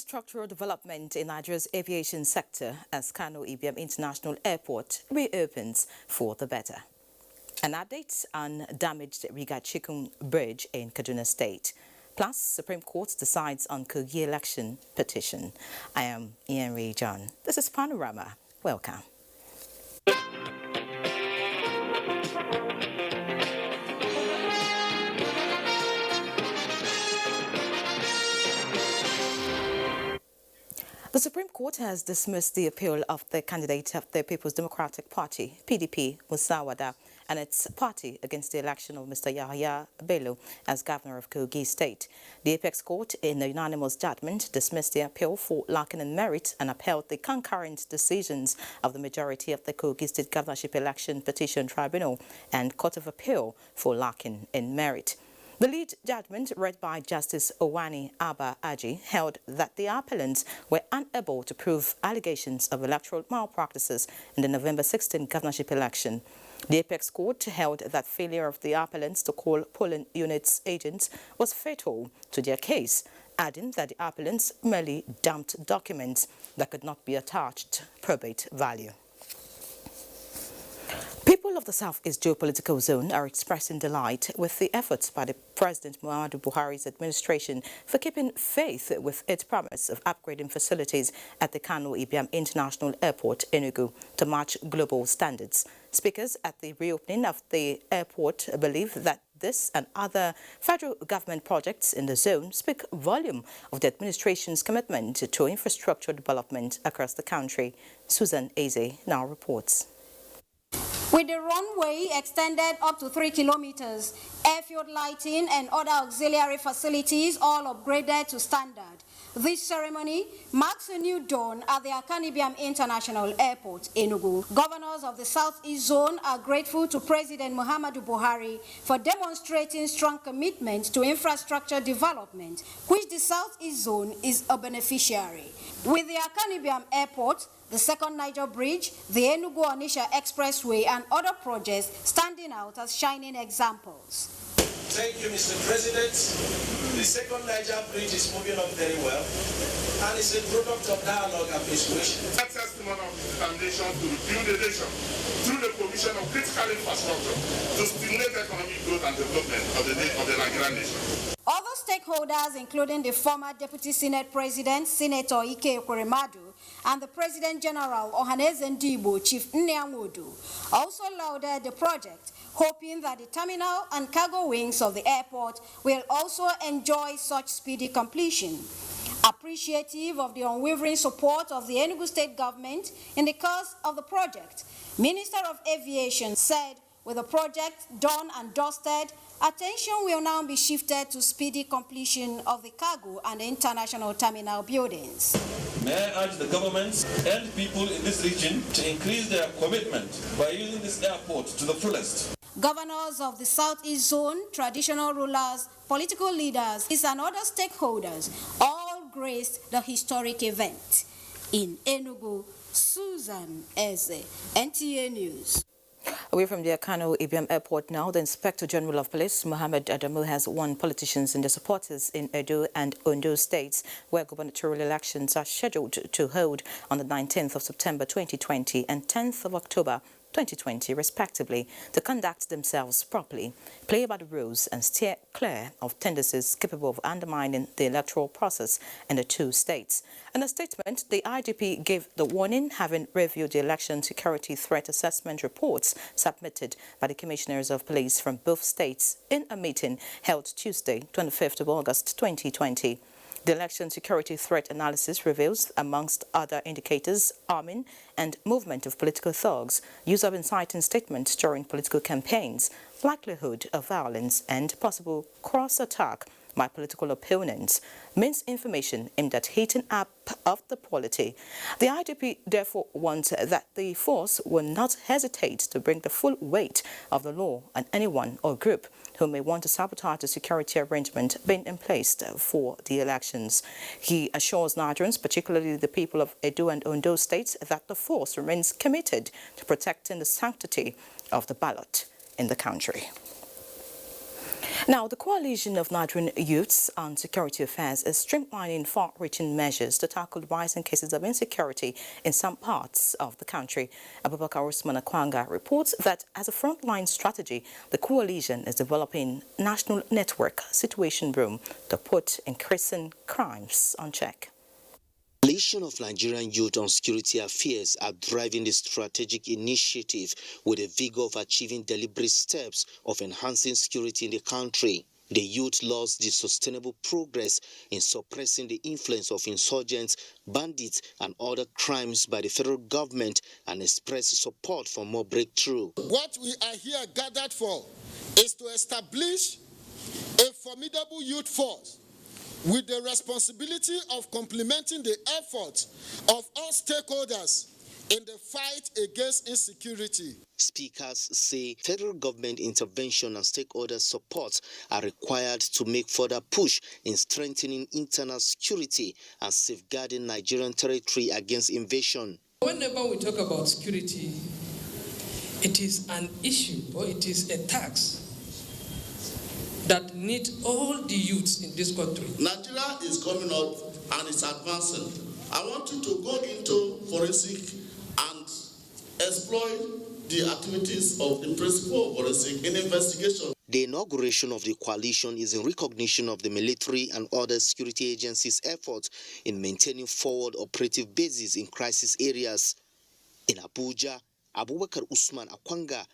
infrastructural development in Nigeria's aviation sector as Kano Ibiam International Airport reopens for the better. An update on damaged Riga Chikun Bridge in Kaduna State. Plus, Supreme Court decides on Kogi election petition. I am Ian Ray John. This is Panorama. Welcome. The Supreme Court has dismissed the appeal of the candidate of the People's Democratic Party, PDP, Musa Wada, and its party against the election of Mr. Yahya Bello as governor of Kogi State. The Apex Court, in a unanimous judgment, dismissed the appeal for lacking in merit and upheld the concurrent decisions of the majority of the Kogi State Governorship Election Petition Tribunal and Court of Appeal for lacking in merit. The lead judgment, read by Justice Owani Abba Aji, held that the appellants were unable to prove allegations of electoral malpractices in the November 16 governorship election. The Apex Court held that failure of the appellants to call polling units agents was fatal to their case, adding that the appellants merely dumped documents that could not be attached probate value. People of the Southeast geopolitical zone are expressing delight with the efforts by the President Muhammadu Buhari's administration for keeping faith with its promise of upgrading facilities at the Kano Ibiam International Airport, Enugu, to match global standards. Speakers at the reopening of the airport believe that this and other federal government projects in the zone speak volume of the administration's commitment to infrastructure development across the country. Susan Eze now reports. With the runway extended up to 3 kilometers, airfield lighting and other auxiliary facilities all upgraded to standard, this ceremony marks a new dawn at the Akani Ibiam International Airport, Enugu. Governors of the Southeast Zone are grateful to President Muhammadu Buhari for demonstrating strong commitment to infrastructure development, which the Southeast Zone is a beneficiary. With the Akani Ibiam Airport, the second Niger Bridge, the Enugu-Onitsha Expressway, and other projects standing out as shining examples. Thank you, Mr. President. The second Niger Bridge is moving on very well, and it's a product of dialogue and persuasion. That's testimony of determination to rebuild the nation through the provision of critical infrastructure to stimulate economic growth and development of the Nigerian nation. Other stakeholders, including the former Deputy Senate President, Senator Ike Ekweremadu, and the President General Ohaneze Ndibo, Chief Nnianwodu, also lauded the project, hoping that the terminal and cargo wings of the airport will also enjoy such speedy completion. Appreciative of the unwavering support of the Enugu State government in the course of the project, Minister of Aviation said, with the project done and dusted, attention will now be shifted to speedy completion of the cargo and international terminal buildings. May I urge the governments and people in this region to increase their commitment by using this airport to the fullest. Governors of the Southeast Zone, traditional rulers, political leaders, and other stakeholders all graced the historic event. In Enugu, Susan Eze, NTA News. Away from the Kano Ibiam Airport now, the Inspector General of Police, Mohammed Adamu, has warned politicians and their supporters in Edo and Ondo states, where gubernatorial elections are scheduled to hold on the 19th of September 2020 and 10th of October 2020, respectively, to conduct themselves properly, play by the rules, and steer clear of tendencies capable of undermining the electoral process in the two states. In a statement, the IGP gave the warning, having reviewed the election security threat assessment reports submitted by the commissioners of police from both states in a meeting held Tuesday, 25th of August 2020. The election security threat analysis reveals, amongst other indicators, arming and movement of political thugs, use of inciting statements during political campaigns, likelihood of violence, and possible cross-attack by political opponents, misinformation aimed at heating up of the polity. The IGP therefore wants that the force will not hesitate to bring the full weight of the law on anyone or group who may want to sabotage the security arrangement being in place for the elections. He assures Nigerians, particularly the people of Edo and Ondo states, that the force remains committed to protecting the sanctity of the ballot in the country. Now, the Coalition of Nigerian Youths on Security Affairs is streamlining far-reaching measures to tackle the rising cases of insecurity in some parts of the country. Abubakar Usman Akwanga reports that as a frontline strategy, the coalition is developing national network situation room to put increasing crimes on check. The Coalition of Nigerian Youth on Security Affairs are driving the strategic initiative with a vigor of achieving deliberate steps of enhancing security in the country. The youth lost the sustainable progress in suppressing the influence of insurgents, bandits, and other crimes by the federal government and expressed support for more breakthrough. What we are here gathered for is to establish a formidable youth force with the responsibility of complementing the efforts of all stakeholders in the fight against insecurity. Speakers say federal government intervention and stakeholder support are required to make further push in strengthening internal security and safeguarding Nigerian territory against invasion. Whenever we talk about security, it is an issue or it is a task that needs all the youths in this country. Nigeria is coming up and it's advancing. I want you to go into forensic and exploit the activities of the principal of forensic in investigation. The inauguration of the coalition is in recognition of the military and other security agencies' efforts in maintaining forward operative bases in crisis areas. In Abuja, Abubakar Usman Akwanga.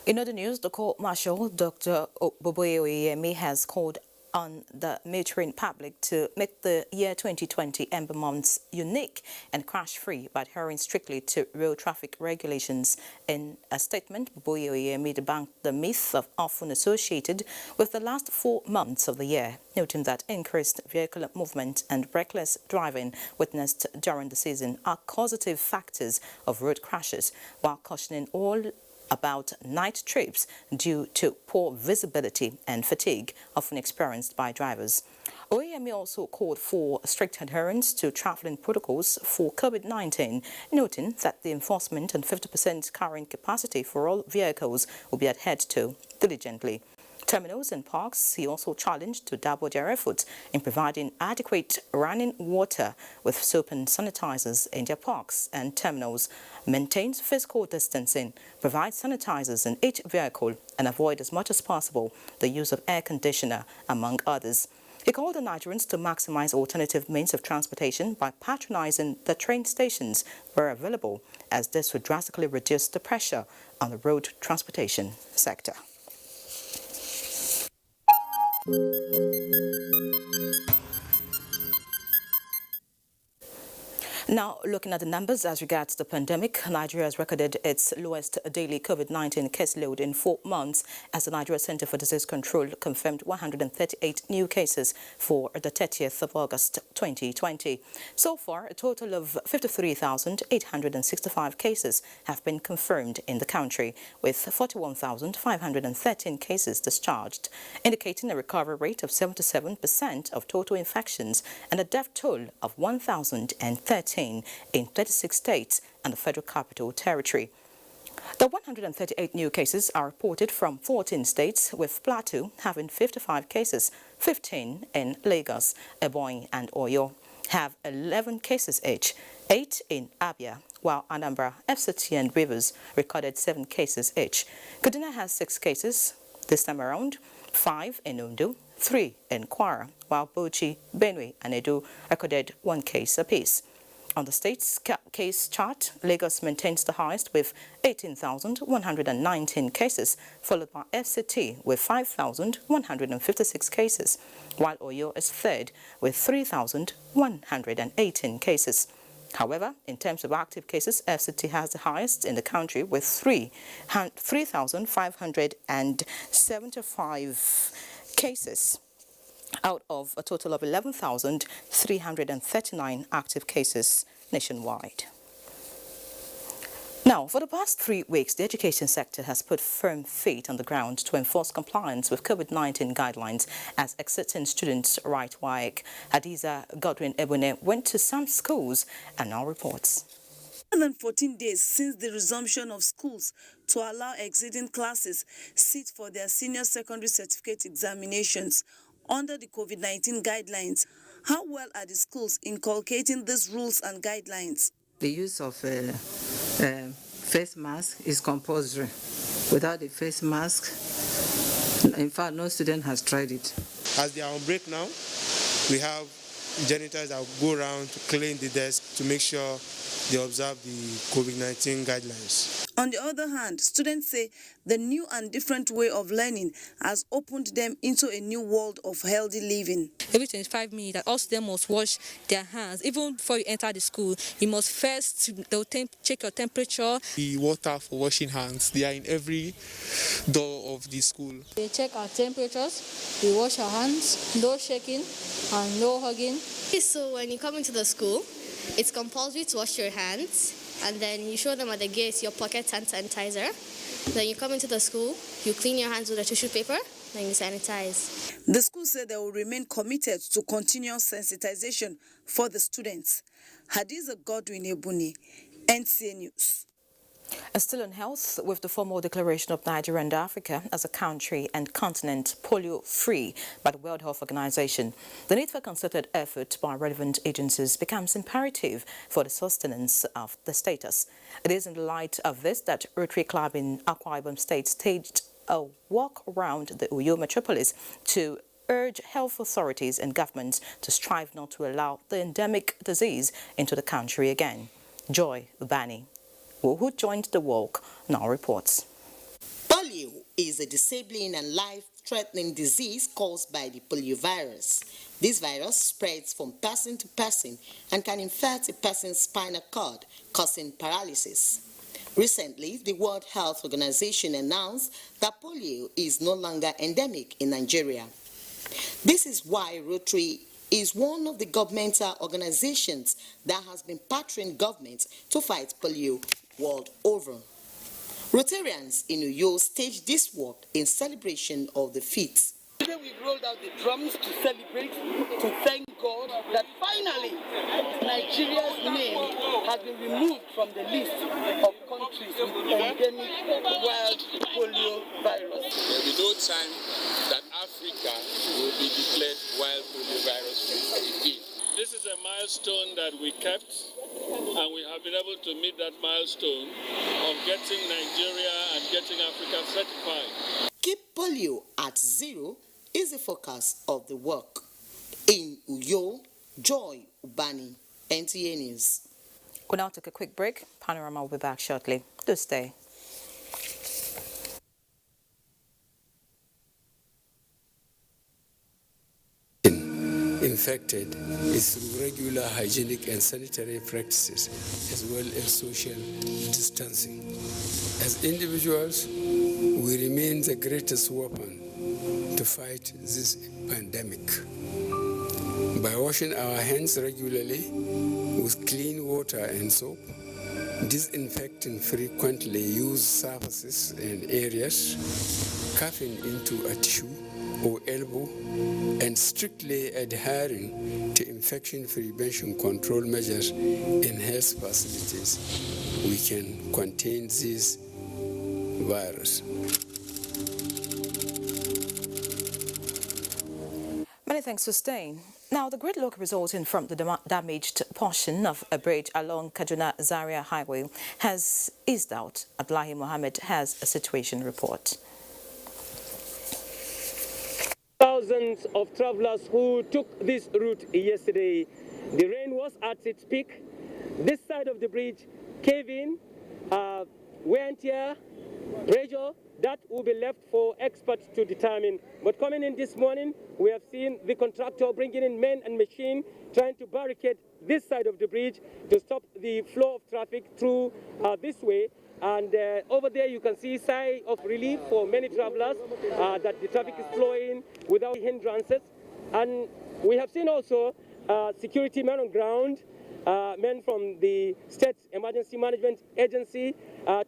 In other news, the court marshal, Dr. Oboye has called on the military public to make the year 2020 Ember months unique and crash-free by adhering strictly to road traffic regulations. In a statement, Oboye debunked the myth of often associated with the last 4 months of the year, noting that increased vehicle movement and reckless driving witnessed during the season are causative factors of road crashes, while cautioning all about night trips due to poor visibility and fatigue often experienced by drivers. OAME also called for strict adherence to traveling protocols for COVID-19, noting that the enforcement and 50% carrying capacity for all vehicles will be adhered to diligently. Terminals and parks, he also challenged to double their efforts in providing adequate running water with soap and sanitizers in their parks and terminals, maintain physical distancing, provide sanitizers in each vehicle, and avoid as much as possible the use of air conditioner, among others. He called on Nigerians to maximize alternative means of transportation by patronizing the train stations where available, as this would drastically reduce the pressure on the road transportation sector. Now, looking at the numbers as regards the pandemic, Nigeria has recorded its lowest daily COVID-19 caseload in 4 months as the Nigeria Center for Disease Control confirmed 138 new cases for the 30th of August 2020. So far, a total of 53,865 cases have been confirmed in the country, with 41,513 cases discharged, indicating a recovery rate of 77% of total infections and a death toll of 1,013 in 36 states and the Federal Capital Territory. The 138 new cases are reported from 14 states, with Plateau having 55 cases, 15 in Lagos, Ebonyi and Oyo have 11 cases each, 8 in Abia, while Anambra, FCT and Rivers recorded 7 cases each. Kaduna has 6 cases this time around, 5 in Ondo, 3 in Kwara, while Bauchi, Benue and Edo recorded 1 case apiece. On the state's case chart, Lagos maintains the highest with 18,119 cases, followed by FCT with 5,156 cases, while Oyo is third with 3,118 cases. However, in terms of active cases, FCT has the highest in the country with 3,575 cases, out of a total of 11,339 active cases nationwide. Now, for the past 3 weeks, the education sector has put firm feet on the ground to enforce compliance with COVID-19 guidelines as exiting students right WAEC. Hadiza Godwin Ebune went to some schools and now reports. More than 14 days since the resumption of schools to allow exiting classes sit for their senior secondary certificate examinations under the COVID-19 guidelines. How well are the schools inculcating these rules and guidelines? The use of face mask is compulsory. Without the face mask, in fact, no student has tried it. As they are on break now, we have janitors that go around to clean the desk to make sure they observe the COVID-19 guidelines. On the other hand, students say the new and different way of learning has opened them into a new world of healthy living. Every 25 minutes, all students must wash their hands. Even before you enter the school, you must first check your temperature. The water for washing hands, they are in every door of the school. We check our temperatures, we wash our hands, no shaking and no hugging. So when you come into the school, it's compulsory to wash your hands, and then you show them at the gate your pocket hand sanitizer. Then you come into the school, you clean your hands with a tissue paper, then you sanitize. The school said they will remain committed to continuous sensitization for the students. Hadiza Godwin Ebuni, NTA News. And still on health, with the formal declaration of Nigeria and Africa as a country and continent polio-free by the World Health Organization, the need for concerted effort by relevant agencies becomes imperative for the sustenance of the status. It is in the light of this that Rotary Club in Akwa Ibom State staged a walk around the Uyo metropolis to urge health authorities and governments to strive not to allow the endemic disease into the country again. Joy Ubani, who joined the walk, now reports. Polio is a disabling and life-threatening disease caused by the poliovirus. This virus spreads from person to person and can infect a person's spinal cord, causing paralysis. Recently, the World Health Organization announced that polio is no longer endemic in Nigeria. This is why Rotary is one of the governmental organizations that has been partnering governments to fight polio world over. Rotarians in Uyo staged this walk in celebration of the feat. Today we rolled out the drums to celebrate, to thank God that finally Nigeria's name has been removed from the list of countries with endemic wild polio virus. There will be no time that Africa will be declared wild polio virus free again. This is a milestone that we kept, and we have been able to meet that milestone of getting Nigeria and getting Africa certified. Keep polio at zero is the focus of the work. In Uyo, Joy Ubani, NTA News. We'll now take a quick break. Panorama will be back shortly. Do stay. Infected is through regular hygienic and sanitary practices as well as social distancing. As individuals, we remain the greatest weapon to fight this pandemic. By washing our hands regularly with clean water and soap, disinfecting frequently used surfaces and areas, coughing into a tissue or elbow, and strictly adhering to infection prevention control measures in health facilities, we can contain this virus. Many thanks for staying. Now, the gridlock resulting from the damaged portion of a bridge along Kaduna-Zaria Highway has eased out. Abdullahi Mohammed has a situation report. Thousands of travelers who took this route yesterday. The rain was at its peak. This side of the bridge caved in, wear and tear, pressure, that will be left for experts to determine. But coming in this morning, we have seen the contractor bringing in men and machine, trying to barricade this side of the bridge to stop the flow of traffic through this way. And over there you can see sign of relief for many travelers that the traffic is flowing without hindrances. And we have seen also security men on ground, men from the State Emergency Management Agency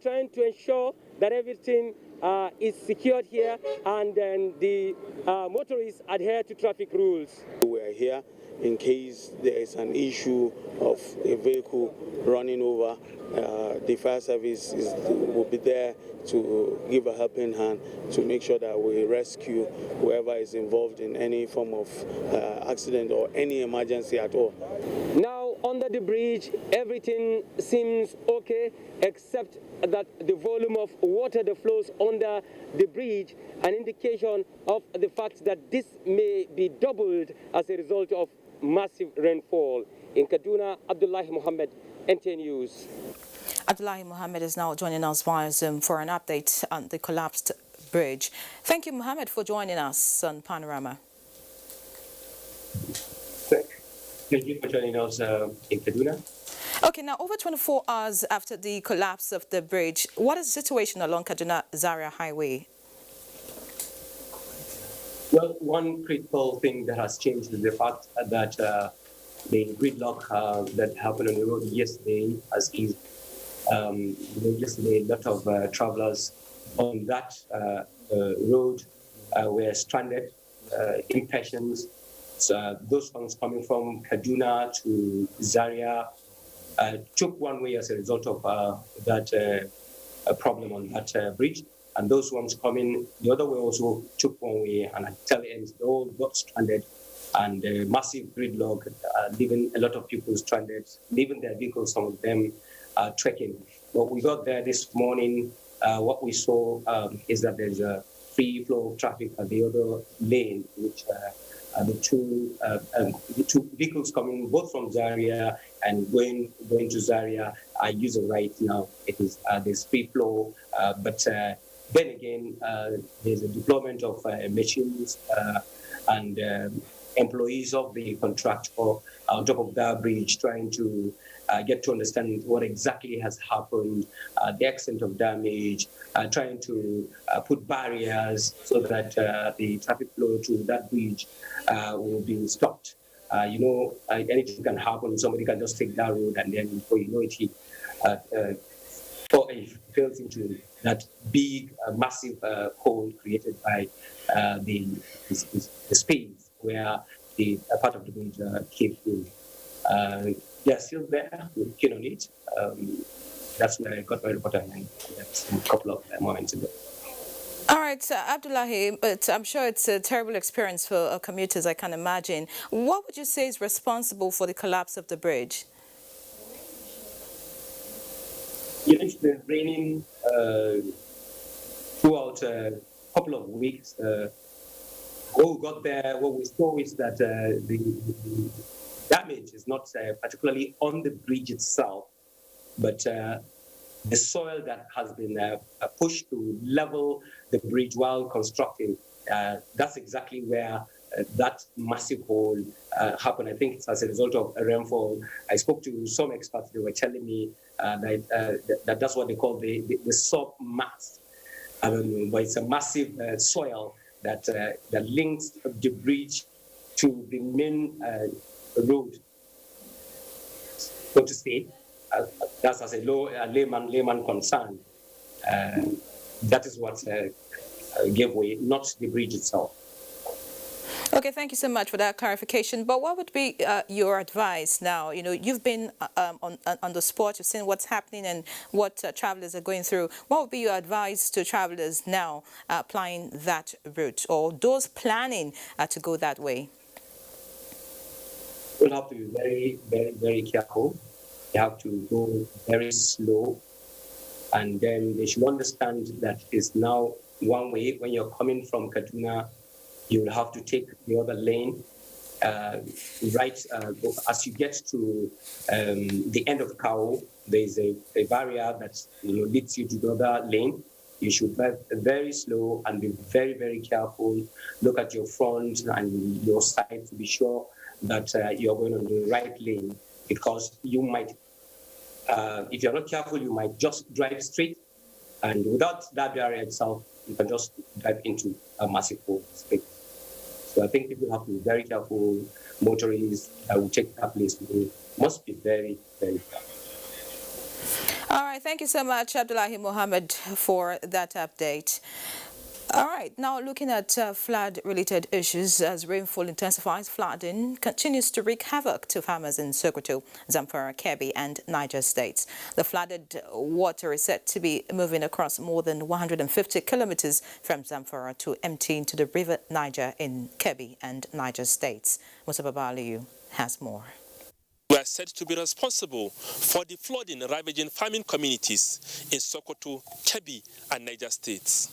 trying to ensure that everything is secured here, and then the motorists adhere to traffic rules. We are here in case there is an issue of a vehicle running over. The fire service will be there to give a helping hand to make sure that we rescue whoever is involved in any form of accident or any emergency at all. Now, under the bridge, everything seems okay, except that the volume of water that flows under the bridge, an indication of the fact that this may be doubled as a result of massive rainfall. In Kaduna, Abdullahi Mohammed, NTA News. Abdullahi Mohammed is now joining us via Zoom for an update on the collapsed bridge. Thank you, Mohammed, for joining us on Panorama. Thank you for joining us in Kaduna. Okay, now over 24 hours after the collapse of the bridge, what is the situation along Kaduna-Zaria Highway? Well, one critical thing that has changed is the fact that the gridlock that happened on the road yesterday has eased. Yesterday, a lot of travelers on that road were stranded, impatients. So those ones coming from Kaduna to Zaria took one way as a result of that problem on that bridge. And those ones coming the other way also took one way, and at the end, they all got stranded. And a massive gridlock, leaving a lot of people stranded, leaving their vehicles, some of them trekking. But we got there this morning. What we saw is that there's a free flow of traffic at the other lane, which the two vehicles coming both from Zaria and going to Zaria are using right now. It is there's free flow, but then again there's a deployment of machines and employees of the contractor on top of that bridge, trying to get to understand what exactly has happened, the extent of damage, trying to put barriers so that the traffic flow to that bridge will be stopped. Anything can happen. Somebody can just take that road, and then before you know it, he falls into that big, massive hole created by the space where the part of the bridge came through. They're still there. We're keen on it. That's where I got my report a couple of moments ago. All right, Abdullahi, but I'm sure it's a terrible experience for commuters, I can imagine. What would you say is responsible for the collapse of the bridge? It's been raining throughout a couple of weeks. When we got there, what we saw is that the damage is not particularly on the bridge itself, but the soil that has been pushed to level the bridge while constructing. That's exactly where that massive hole happened. I think it's as a result of rainfall. I spoke to some experts. They were telling me that that's what they call the submass. But it's a massive soil that links the bridge to the main road, so to say. That's as a layman concern. That is what gave way, not the bridge itself. Okay, thank you so much for that clarification. But what would be your advice now? You've been on the spot, you've seen what's happening and what travelers are going through. What would be your advice to travelers now applying that route, or those planning to go that way? We'll have to be very, very, very careful. You have to go very slow, and then they should understand that it's now one way. When you're coming from Kaduna, you will have to take the other lane. As you get to the end of Kao, there's a barrier that leads you to the other lane. You should drive very slow and be very, very careful. Look at your front and your side to be sure that you're going on the right lane, because you might, if you're not careful, you might just drive straight, and without that barrier itself, you can just drive into a massive hole straight. So I think people have to be very careful. Motorists that will take that place must be very, very careful. All right, thank you so much, Abdullahi Mohammed, for that update. All right, now looking at flood-related issues as rainfall intensifies, flooding continues to wreak havoc to farmers in Sokoto, Zamfara, Kebbi and Niger states. The flooded water is said to be moving across more than 150 kilometers from Zamfara to empty into the river Niger in Kebbi and Niger states. Musa Babaliu has more. Were said to be responsible for the flooding ravaging farming communities in Sokoto, Kebbi and Niger states.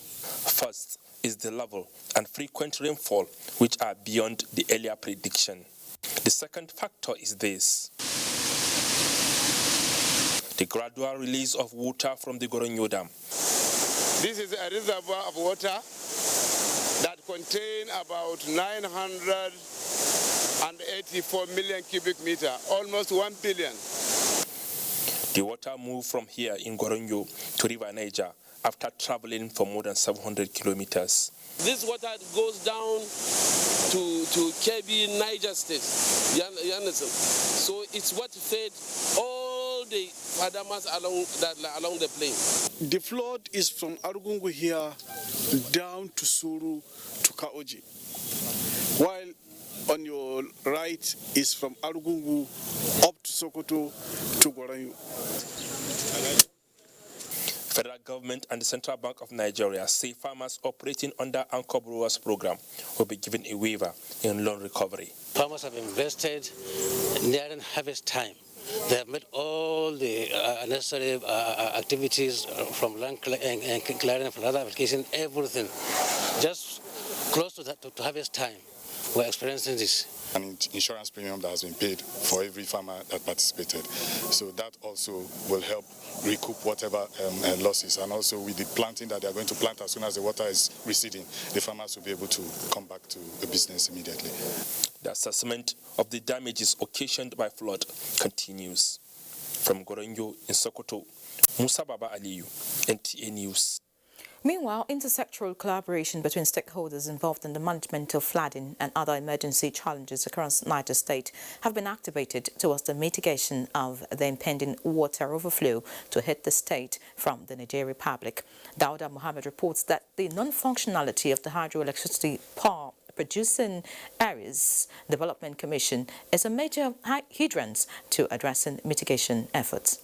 First is the level and frequent rainfall, which are beyond the earlier prediction. The second factor is this: the gradual release of water from the Goronyo Dam. This is a reservoir of water that contains about 984 million cubic meter, almost 1 billion. The water moved from here in Goronyo to River Niger after traveling for more than 700 kilometers. This water goes down to Kebbi, Niger State. You understand? So it's what fed all the farmers along the plain. The flood is from Arugungu here down to Suru to Kaoji, while on your right is from Arugungu up to Sokoto to Goranyu. Federal government and the Central Bank of Nigeria say farmers operating under Anchor Brewers program will be given a waiver in loan recovery. Farmers have invested nearing harvest time. They have made all the necessary activities from land clearing, from other application, everything. Just close to that to harvest time, we're experiencing this. An insurance premium that has been paid for every farmer that participated. So that also will help recoup whatever losses. And also with the planting that they are going to plant as soon as the water is receding, the farmers will be able to come back to the business immediately. The assessment of the damages occasioned by flood continues. From Goronyo in Sokoto, Musa Baba Aliyu, NTA News. Meanwhile, intersectoral collaboration between stakeholders involved in the management of flooding and other emergency challenges across Niger State have been activated towards the mitigation of the impending water overflow to hit the state from the Nigerian Republic. Dauda Mohammed reports that the non-functionality of the hydroelectricity power producing areas development commission is a major hindrance to addressing mitigation efforts.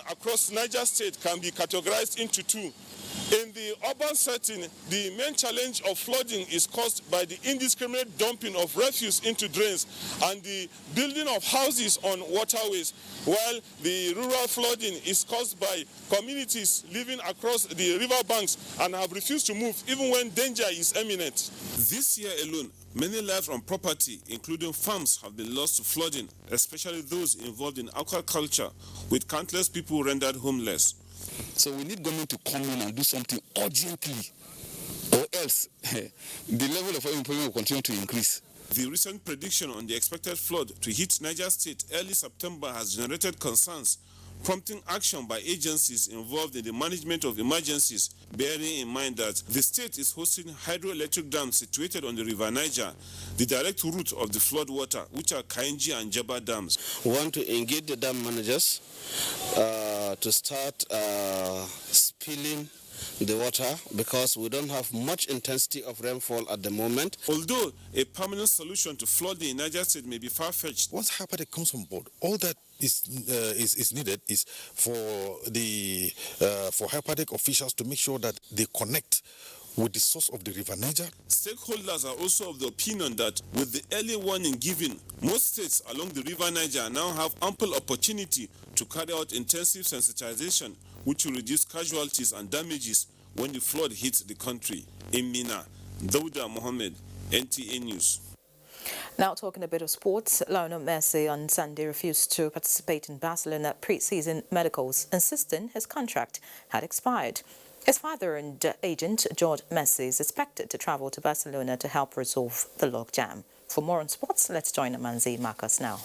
Across Niger State can be categorized into two. In the urban setting, the main challenge of flooding is caused by the indiscriminate dumping of refuse into drains and the building of houses on waterways, while the rural flooding is caused by communities living across the river banks and have refused to move even when danger is imminent. This year alone, many lives and property, including farms, have been lost to flooding, especially those involved in aquaculture, with countless people rendered homeless. So we need government to come in and do something urgently, or else the level of unemployment will continue to increase. The recent prediction on the expected flood to hit Niger State early September has generated concerns, prompting action by agencies involved in the management of emergencies, bearing in mind that the state is hosting hydroelectric dams situated on the River Niger, the direct route of the flood water, which are Kainji and Jaba dams. We want to engage the dam managers to start spilling the water because we don't have much intensity of rainfall at the moment. Although a permanent solution to flooding in Niger State may be far-fetched. Once HAPADEC comes on board, all that is needed is for HAPADEC officials to make sure that they connect with the source of the River Niger. Stakeholders are also of the opinion that with the early warning given, most states along the River Niger now have ample opportunity to carry out intensive sensitization, which will reduce casualties and damages when the flood hits the country. In Mina, Dauda Mohammed, NTA News. Now talking a bit of sports, Lionel Messi on Sunday refused to participate in Barcelona pre-season medicals, insisting his contract had expired. His father and agent, George Messi, is expected to travel to Barcelona to help resolve the logjam. For more on sports, let's join Amanzi Marcus now.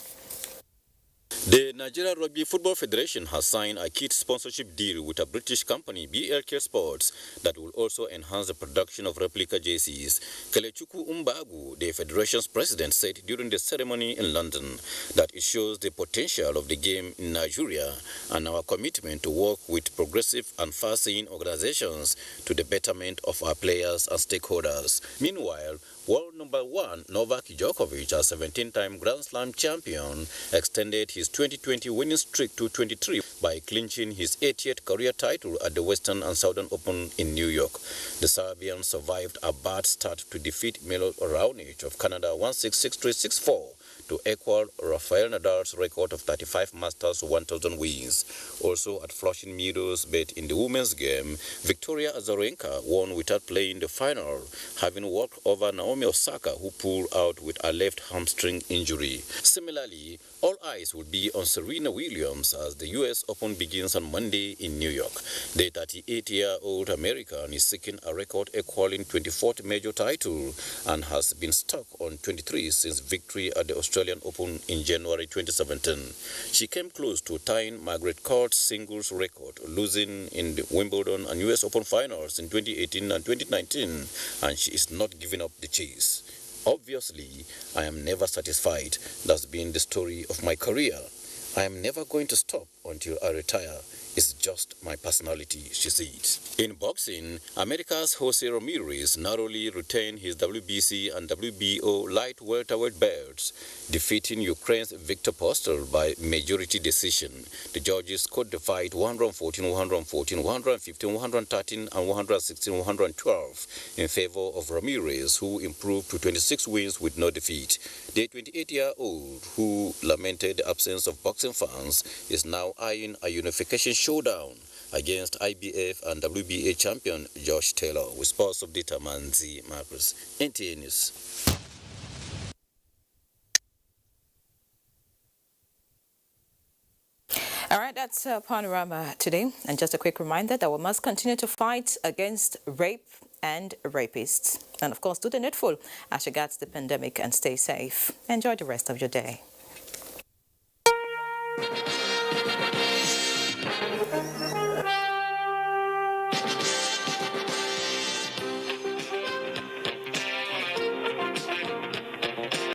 The Nigeria Rugby Football Federation has signed a kit sponsorship deal with a British company, BLK Sports, that will also enhance the production of replica jerseys. Kelechuku Umbagu, the federation's president, said during the ceremony in London that it shows the potential of the game in Nigeria and our commitment to work with progressive and far-seeing organizations to the betterment of our players and stakeholders. Meanwhile, world number 1 Novak Djokovic, a 17-time Grand Slam champion, extended his 2020 winning streak to 23 by clinching his 80th career title at the Western and Southern Open in New York. The Serbian survived a bad start to defeat Milo Raonic of Canada 1-6, 6-3, 6-4 to equal Rafael Nadal's record of 35 Masters 1000 wins. Also at Flushing Meadows, but in the women's game, Victoria Azarenka won without playing the final, having walked over Naomi Osaka, who pulled out with a left hamstring injury. Similarly, all eyes will be on Serena Williams as the U.S. Open begins on Monday in New York. The 38-year-old American is seeking a record-equaling 24th major title and has been stuck on 23 since victory at the Australian Open in January 2017. She came close to tying Margaret Court's singles record, losing in the Wimbledon and U.S. Open finals in 2018 and 2019, and she is not giving up the chase. Obviously, I am never satisfied. That's been the story of my career. I am never going to stop until I retire. It's just my personality, she said. In boxing, America's Jose Ramirez narrowly retained his WBC and WBO light welterweight belts, defeating Ukraine's Viktor Postol by majority decision. The judges scored the fight 114, 114, 115, 113, and 116, 112 in favor of Ramirez, who improved to 26 wins with no defeat. The 28-year-old, who lamented the absence of boxing fans, is now eyeing a unification showdown against IBF and WBA champion Josh Taylor. With sports update, Manzi Marcus, NTA News. All right, that's Panorama today. And just a quick reminder that we must continue to fight against rape and rapists. And of course, do the needful as regards the pandemic and stay safe. Enjoy the rest of your day.